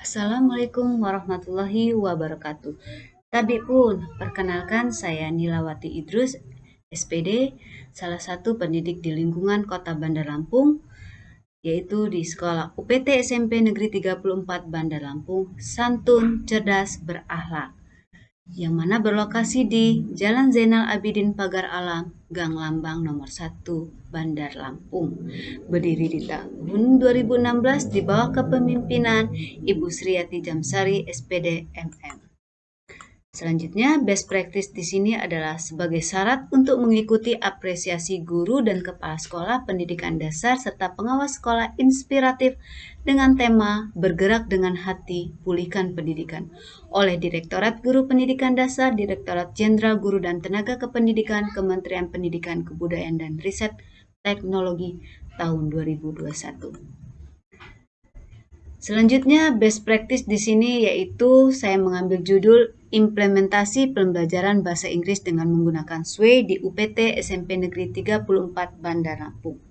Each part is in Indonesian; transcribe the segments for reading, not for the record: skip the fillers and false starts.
Assalamualaikum warahmatullahi wabarakatuh. Tadi pun, perkenalkan saya Nilawati Idrus, SPD, salah satu pendidik di lingkungan Kota Bandar Lampung, yaitu di Sekolah UPT SMP Negeri 34 Bandar Lampung, Santun, Cerdas, Berakhlak, yang mana berlokasi di Jalan Zainal Abidin Pagar Alam, Gang Lambang nomor 1, Bandar Lampung. Berdiri di tahun 2016 di bawah kepemimpinan Ibu Sriyati Jamsari, SPD, MM. Selanjutnya, best practice di sini adalah sebagai syarat untuk mengikuti apresiasi guru dan kepala sekolah pendidikan dasar serta pengawas sekolah inspiratif dengan tema Bergerak dengan Hati, Pulihkan Pendidikan oleh Direktorat Guru Pendidikan Dasar, Direktorat Jenderal Guru dan Tenaga Kependidikan, Kementerian Pendidikan, Kebudayaan dan Riset Teknologi tahun 2021. Selanjutnya, best practice di sini yaitu saya mengambil judul Implementasi Pembelajaran Bahasa Inggris dengan menggunakan SWE di UPT SMP Negeri 34 Bandar Lampung.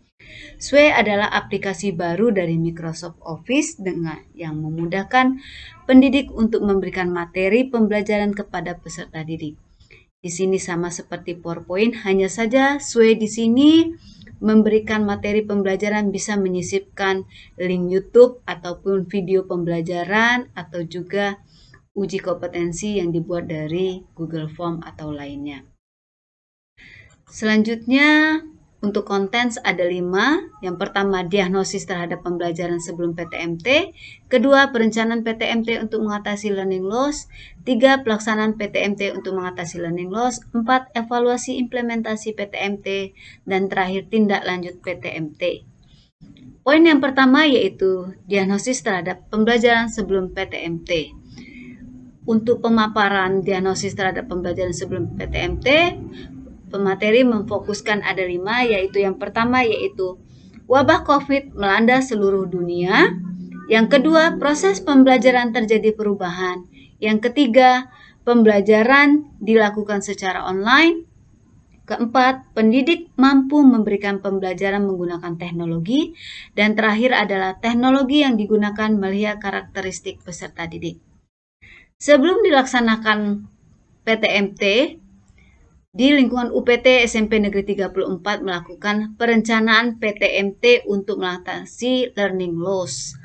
SWE adalah aplikasi baru dari Microsoft Office dengan yang memudahkan pendidik untuk memberikan materi pembelajaran kepada peserta didik. Di sini sama seperti PowerPoint, hanya saja SWE di sini memberikan materi pembelajaran bisa menyisipkan link YouTube ataupun video pembelajaran atau juga uji kompetensi yang dibuat dari Google Form atau lainnya. Selanjutnya, untuk konten ada 5. Yang pertama, diagnosis terhadap pembelajaran sebelum PTMT. Kedua, perencanaan PTMT untuk mengatasi learning loss. 3, pelaksanaan PTMT untuk mengatasi learning loss. 4, evaluasi implementasi PTMT. Dan terakhir, tindak lanjut PTMT. Poin yang pertama yaitu diagnosis terhadap pembelajaran sebelum PTMT. Untuk pemaparan diagnosis terhadap pembelajaran sebelum PTMT, pemateri memfokuskan ada 5, yaitu yang pertama yaitu wabah COVID melanda seluruh dunia. Yang kedua, proses pembelajaran terjadi perubahan. Yang ketiga, pembelajaran dilakukan secara online. Keempat, pendidik mampu memberikan pembelajaran menggunakan teknologi. Dan terakhir adalah teknologi yang digunakan melihat karakteristik peserta didik. Sebelum dilaksanakan PTMT, di lingkungan UPT SMP Negeri 34 melakukan perencanaan PTMT untuk mengatasi learning loss.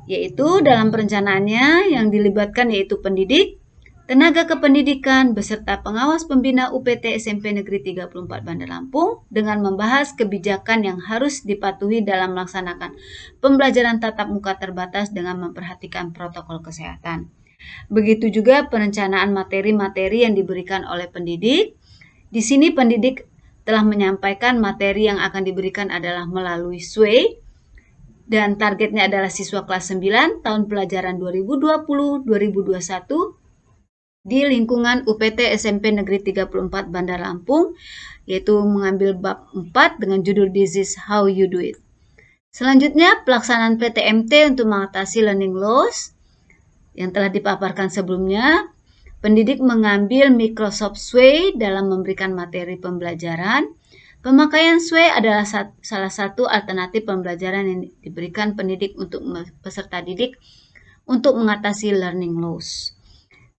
Yaitu dalam perencanaannya yang dilibatkan yaitu pendidik, tenaga kependidikan, beserta pengawas pembina UPT SMP Negeri 34 Bandar Lampung dengan membahas kebijakan yang harus dipatuhi dalam melaksanakan pembelajaran tatap muka terbatas dengan memperhatikan protokol kesehatan. Begitu juga perencanaan materi-materi yang diberikan oleh pendidik. Di sini pendidik telah menyampaikan materi yang akan diberikan adalah melalui SWE dan targetnya adalah siswa kelas 9 tahun pelajaran 2020-2021 di lingkungan UPT SMP Negeri 34 Bandar Lampung, yaitu mengambil bab 4 dengan judul This is how you do it. Selanjutnya, pelaksanaan PTMT untuk mengatasi learning loss yang telah dipaparkan sebelumnya. Pendidik mengambil Microsoft SWE dalam memberikan materi pembelajaran. Pemakaian SWE adalah salah satu alternatif pembelajaran yang diberikan pendidik untuk peserta didik untuk mengatasi learning loss.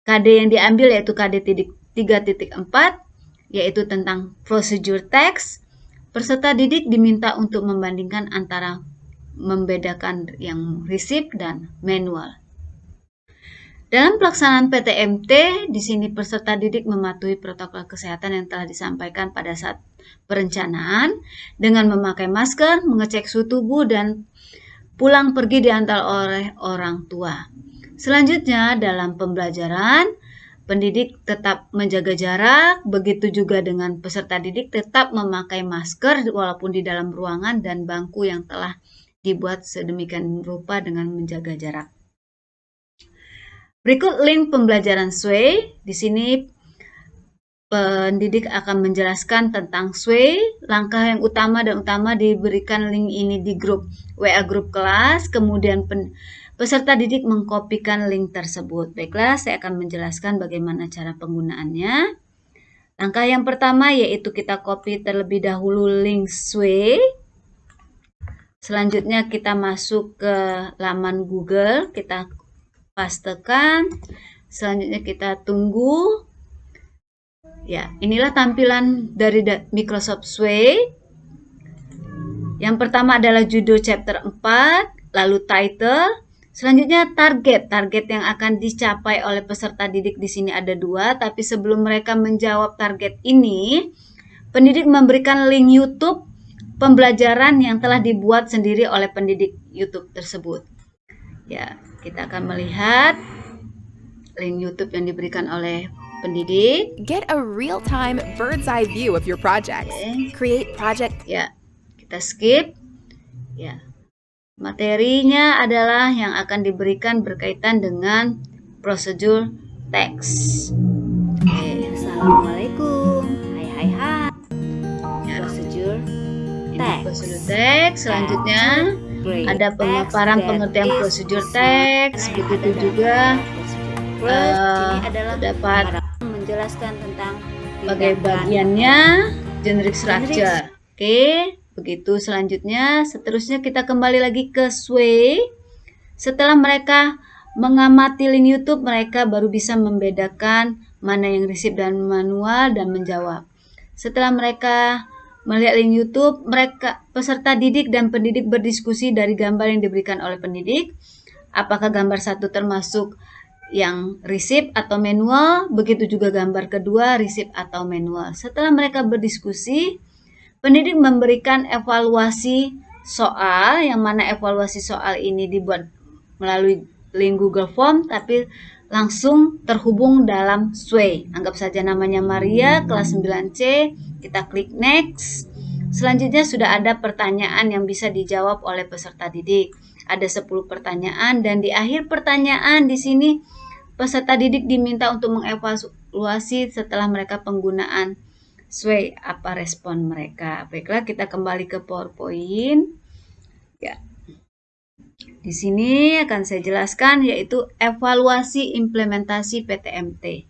KD yang diambil yaitu KD 3.4, yaitu tentang procedure text. Peserta didik diminta untuk membandingkan antara membedakan yang receipt dan manual. Dalam pelaksanaan PTMT, di sini peserta didik mematuhi protokol kesehatan yang telah disampaikan pada saat perencanaan dengan memakai masker, mengecek suhu tubuh, dan pulang pergi diantar oleh orang tua. Selanjutnya, dalam pembelajaran, pendidik tetap menjaga jarak, begitu juga dengan peserta didik tetap memakai masker walaupun di dalam ruangan dan bangku yang telah dibuat sedemikian rupa dengan menjaga jarak. Berikut link pembelajaran SWE. Di sini pendidik akan menjelaskan tentang SWE. Langkah yang utama diberikan link ini di grup WA grup kelas. Kemudian peserta didik mengkopikan link tersebut. Baiklah, saya akan menjelaskan bagaimana cara penggunaannya. Langkah yang pertama yaitu kita copy terlebih dahulu link SWE. Selanjutnya kita masuk ke laman Google, kita pastekan. Selanjutnya kita tunggu. Ya, inilah tampilan dari Microsoft Sway. Yang pertama adalah judul chapter 4, lalu title. Selanjutnya target yang akan dicapai oleh peserta didik di sini ada 2, tapi sebelum mereka menjawab target ini, pendidik memberikan link YouTube pembelajaran yang telah dibuat sendiri oleh pendidik YouTube tersebut. Ya, kita akan melihat link YouTube yang diberikan oleh pendidik. Get a real-time bird's eye view of your projects. Create project. Ya, kita skip. Ya. Materinya adalah yang akan diberikan berkaitan dengan prosedur teks. Oke, Assalamualaikum. Hai. ya, Prosedur ini teks. prosedur teks. Selanjutnya Grade ada teks pemaparan dan pengertian is prosedur teks. Begitu juga ini adalah dapat menjelaskan tentang bagai bagiannya generic structure. Oke, begitu. Seterusnya kita kembali lagi ke Sway. Setelah mereka mengamati link YouTube, mereka baru bisa membedakan mana yang receive dan manual dan menjawab. Setelah mereka melihat link YouTube, peserta didik dan pendidik berdiskusi dari gambar yang diberikan oleh pendidik. Apakah gambar 1 termasuk yang receive atau manual, begitu juga gambar kedua receive atau manual. Setelah mereka berdiskusi, pendidik memberikan evaluasi soal, yang mana evaluasi soal ini dibuat melalui link Google Form, tapi langsung terhubung dalam Sway. Anggap saja namanya Maria, kelas 9C, kita klik next. Selanjutnya sudah ada pertanyaan yang bisa dijawab oleh peserta didik. Ada 10 pertanyaan dan di akhir pertanyaan di sini peserta didik diminta untuk mengevaluasi setelah mereka penggunaan Sway, apa respon mereka. Baiklah, kita kembali ke PowerPoint. Ya. Di sini akan saya jelaskan yaitu evaluasi implementasi PTMT.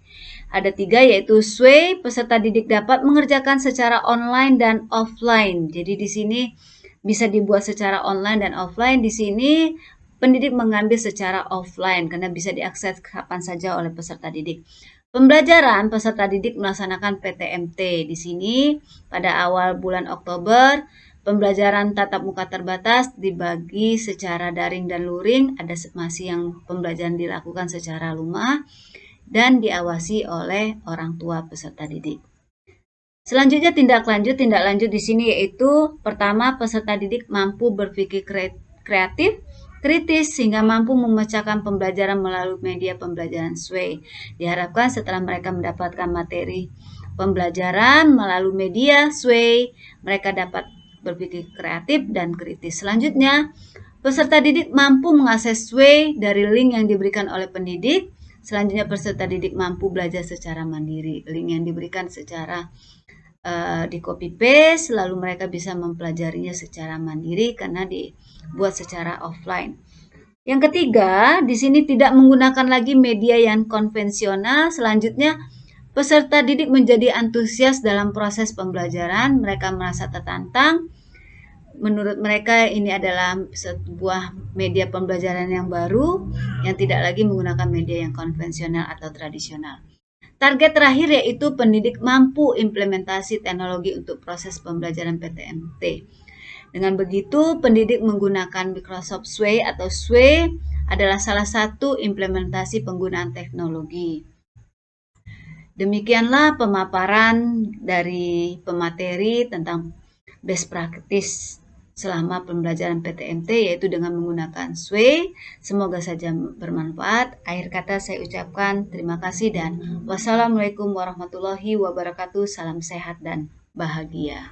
Ada 3 yaitu Sway, peserta didik dapat mengerjakan secara online dan offline. Jadi di sini bisa dibuat secara online dan offline. Di sini pendidik mengambil secara offline karena bisa diakses kapan saja oleh peserta didik. Pembelajaran peserta didik melaksanakan PTMT. Di sini pada awal bulan Oktober, pembelajaran tatap muka terbatas dibagi secara daring dan luring. Ada masih yang pembelajaran dilakukan secara rumah dan diawasi oleh orang tua peserta didik. Selanjutnya tindak lanjut di sini yaitu pertama, peserta didik mampu berpikir kreatif, kritis sehingga mampu memecahkan pembelajaran melalui media pembelajaran Sway. Diharapkan setelah mereka mendapatkan materi pembelajaran melalui media Sway, mereka dapat berpikir kreatif dan kritis. Selanjutnya, peserta didik mampu mengakses Sway dari link yang diberikan oleh pendidik. Selanjutnya, peserta didik mampu belajar secara mandiri. Link yang diberikan secara di copy paste, lalu mereka bisa mempelajarinya secara mandiri karena dibuat secara offline. Yang ketiga, di sini tidak menggunakan lagi media yang konvensional. Selanjutnya, peserta didik menjadi antusias dalam proses pembelajaran. Mereka merasa tertantang. Menurut mereka ini adalah sebuah media pembelajaran yang baru yang tidak lagi menggunakan media yang konvensional atau tradisional. Target terakhir yaitu pendidik mampu implementasi teknologi untuk proses pembelajaran PTMT. Dengan begitu, pendidik menggunakan Microsoft Sway atau Sway adalah salah satu implementasi penggunaan teknologi. Demikianlah pemaparan dari pemateri tentang best practice selama pembelajaran PTMT yaitu dengan menggunakan Sway. Semoga saja bermanfaat. Akhir kata saya ucapkan terima kasih dan wassalamualaikum warahmatullahi wabarakatuh. Salam sehat dan bahagia.